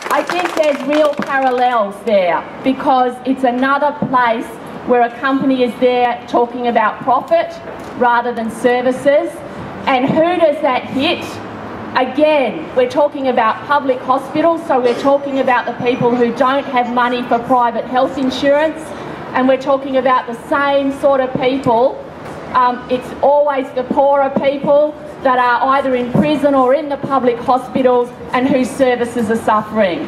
I think there's real parallels there, because it's another place where a company is there talking about profit rather than services. And who does that hit? Again, we're talking about public hospitals, so we're talking about the people who don't have money for private health insurance, and we're talking about the same sort of people. It's always the poorer people that are either in prison or in the public hospitals and whose services are suffering.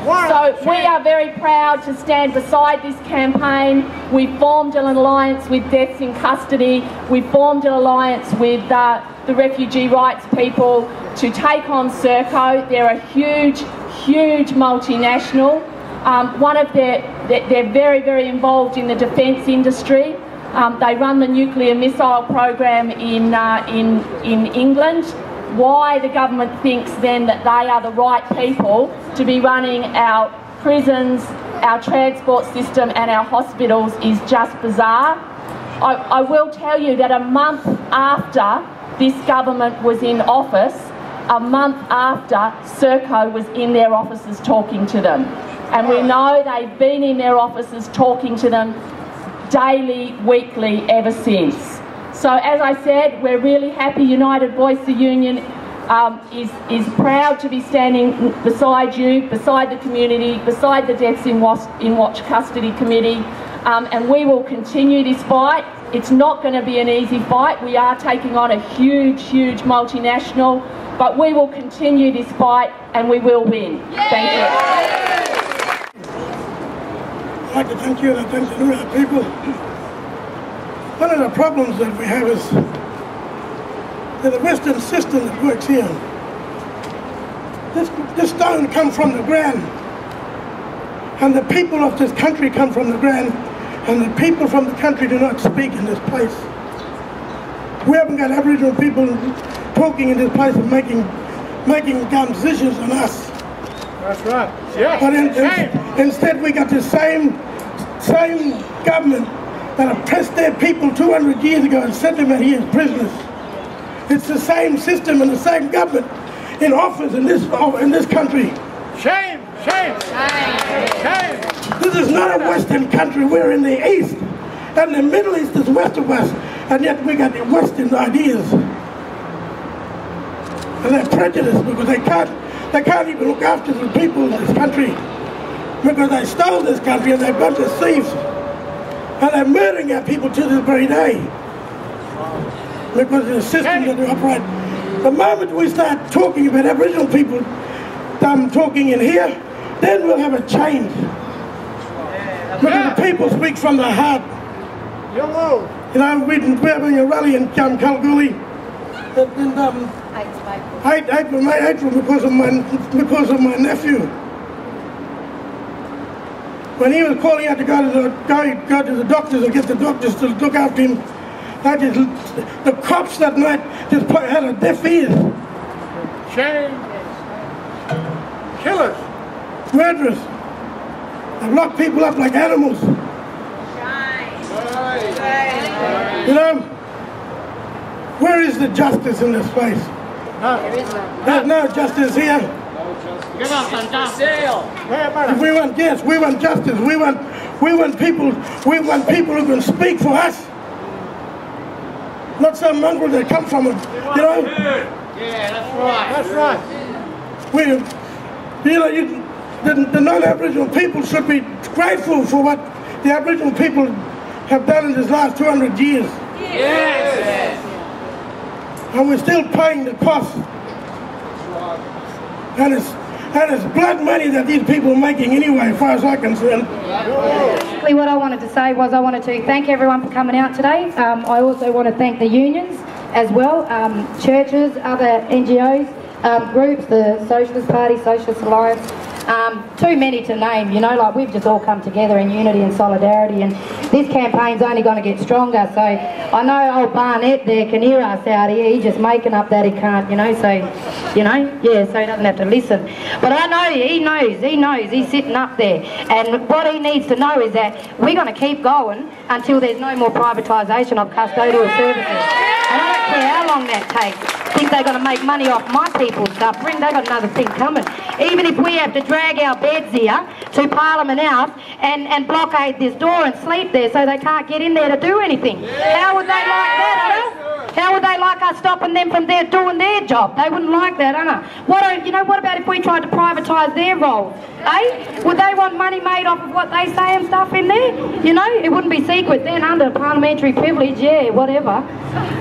So we are very proud to stand beside this campaign. We formed an alliance with Deaths in Custody. We formed an alliance with the refugee rights people to take on Serco. They're a huge, huge multinational. They're very, very involved in the defence industry. They run the nuclear missile program in England. Why the government thinks then that they are the right people to be running our prisons, our transport system and our hospitals is just bizarre. I will tell you that a month after this government was in office, a month after, Serco was in their offices talking to them. And we know they've been in their offices talking to them daily, weekly, ever since. So as I said, we're really happy. United Voice, the union, is proud to be standing beside you, beside the community, beside the Deaths in Watch Custody Committee, and we will continue this fight. It's not going to be an easy fight. We are taking on a huge, huge multinational, but we will continue this fight and we will win. Thank you. I'd like to thank you and I thank the Newhouse people. One of the problems that we have is that the Western system that works here, this stone comes from the ground, and the people of this country come from the ground, and the people from the country do not speak in this place. We haven't got Aboriginal people talking in this place and making decisions on us. That's right. Yeah. But instead we got the same government that oppressed their people 200 years ago and sent them out here as prisoners. It's the same system and the same government in office in this country. Shame! Shame! Shame! Shame! This is not a Western country. We're in the East, and the Middle East is west of us, and yet we got the Western ideas. And they're prejudiced because they can't even look after the people in this country, because they stole this country and they're a bunch of thieves. And they're murdering our people to this very day because of the system that they operate. The moment we start talking about Aboriginal people talking in here, then we'll have a change. Because the people speak from the heart. You know, we're having a rally in Kalgoorlie in April because of my nephew. When he was calling out to go to the doctors and get the doctors to look after him, the cops that night just had a deaf ear. Shame. Killers. Murderers. They lock people up like animals. You know, where is the justice in this place? There's no justice here. Give us some justice. We want justice. We want people who can speak for us. Not some mongrel that come from it, you know. Yeah, that's right. That's right. The non-Aboriginal people should be grateful for what the Aboriginal people have done in this last 200 years. Yes. And we're still paying the cost. And it's blood money that these people are making anyway, as far as I'm concerned. What I wanted to say was I wanted to thank everyone for coming out today. I also want to thank the unions as well, churches, other NGOs, groups, the Socialist Party, Socialist Alliance. Too many to name, you know, like we've just all come together in unity and solidarity, and this campaign's only going to get stronger. So I know old Barnett there can hear us out here, he's just making up that he can't, you know, so, you know, yeah, so he doesn't have to listen. But I know, he knows, he's sitting up there, and what he needs to know is that we're going to keep going until there's no more privatisation of custodial services. And I don't care how long that takes. Think they're going to make money off my people's suffering? They've got another thing coming. even if we have to drag our beds here to Parliament House and blockade this door and sleep there so they can't get in there to do anything. How would they like that, Anna? How would they like us stopping them from doing their job? They wouldn't like that, Anna. What about if we tried to privatise their roles? Eh? Would they want money made off of what they say and stuff in there? You know, it wouldn't be secret then under parliamentary privilege, yeah, whatever.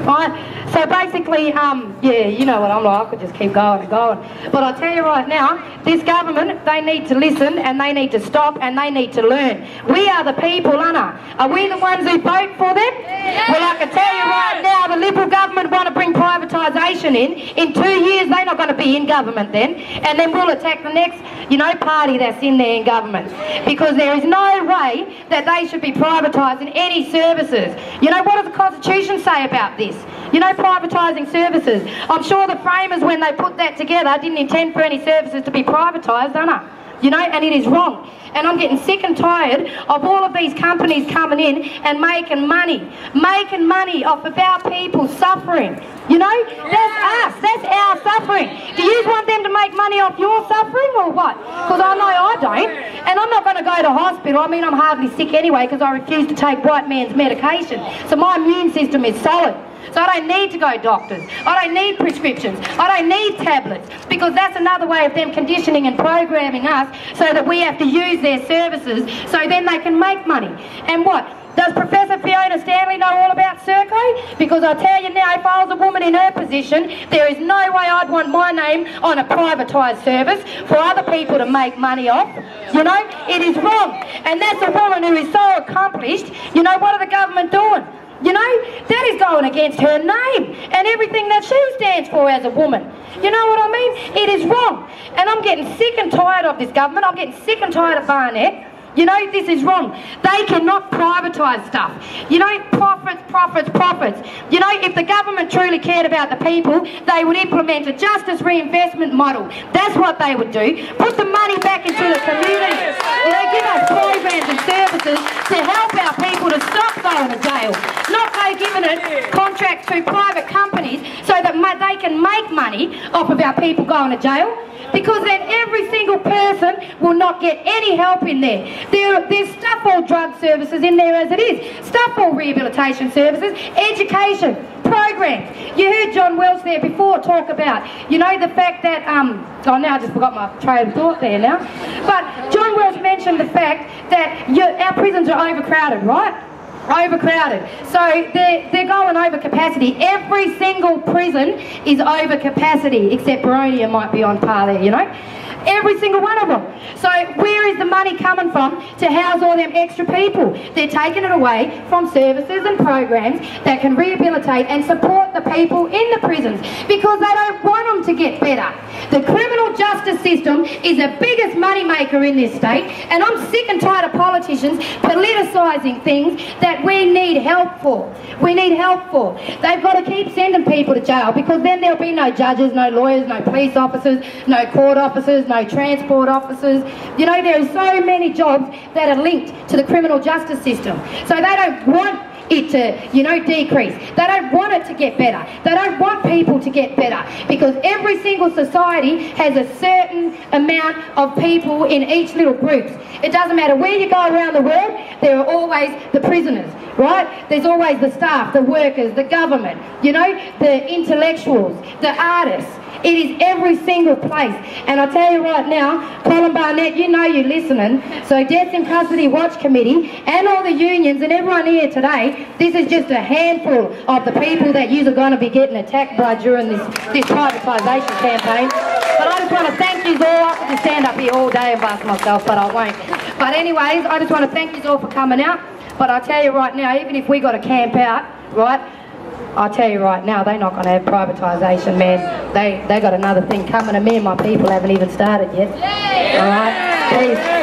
Right? So basically, yeah, you know what I'm like, I could just keep going and going. But I'll tell you right now, this government, they need to listen and they need to stop and they need to learn. We are the people, Anna. Are we the ones who vote for them? Well, I can tell you right now, the Liberal government want to bring privatisation in. In 2 years, they're not going to be in government then. And then we'll attack the next, you know, party that's in there in government. Because there is no way that they should be privatising any services. You know, what does the Constitution say about this? You know, privatising services. I'm sure the framers, when they put that together, didn't intend for any services to be privatised, don't they? You know, and it is wrong. And I'm getting sick and tired of all of these companies coming in and making money off of our people suffering. You know, that's us, that's our suffering. Do you want them to make money off your suffering or what? Because I know I don't. And I'm not going to go to hospital. I mean, I'm hardly sick anyway because I refuse to take white man's medication. So my immune system is solid. So I don't need to go to doctors. I don't need prescriptions. I don't need tablets, because that's another way of them conditioning and programming us so that we have to use their services so then they can make money. And what? Does Professor Fiona Stanley know all about Serco? Because I tell you now, if I was a woman in her position, there is no way I'd want my name on a privatised service for other people to make money off. You know, it is wrong. And that's a woman who is so accomplished. You know, what are the government doing? You know, that is going against her name and everything that she stands for as a woman. You know what I mean? It is wrong. And I'm getting sick and tired of this government. I'm getting sick and tired of Barnett. You know, this is wrong. They cannot privatise stuff. You know, profits, profits, profits. You know, if the government truly cared about the people, they would implement a justice reinvestment model. That's what they would do. Put the money back into the community. You know, give us programs and services to help our people to stop going to jail. Not by giving it contracts to private companies so that they can make money off of our people going to jail. Because then every single person will not get any help in there. There's stuff all drug services in there as it is. Stuff all rehabilitation services, education, programs. You heard John Welch there before talk about, you know, the fact that, oh, now I just forgot my train of thought there now. But John Welch mentioned the fact that our prisons are overcrowded, right? Overcrowded. So they're going over capacity. Every single prison is over capacity, except Baronia might be on par there, you know. Every single one of them. So where is the money coming from to house all them extra people? They're taking it away from services and programs that can rehabilitate and support the people in the prisons, because they don't want them to get better. The criminal justice system is the biggest money maker in this state, and I'm sick and tired of politicians politicising things that we need help for. We need help for. They've got to keep sending people to jail, because then there'll be no judges, no lawyers, no police officers, no court officers, no transport officers. You know, there are so many jobs that are linked to the criminal justice system. So they don't want it to, you know, decrease. They don't want it to get better. They don't want people to get better, because every single society has a certain amount of people in each little group. It doesn't matter where you go around the world, there are always the prisoners, right? There's always the staff, the workers, the government, you know, the intellectuals, the artists. It is every single place. And I tell you right now, Colin Barnett, you know you're listening. So Death in Custody Watch Committee and all the unions and everyone here today, this is just a handful of the people that you are going to be getting attacked by during this privatisation campaign. But I just want to thank you all. I could just stand up here all day and bust myself, but I won't. But anyways, I just want to thank you all for coming out. But I tell you right now, even if we got to camp out, right, I'll tell you right now, they're not going to have privatisation, man. They got another thing coming, and me and my people haven't even started yet. All right? Please.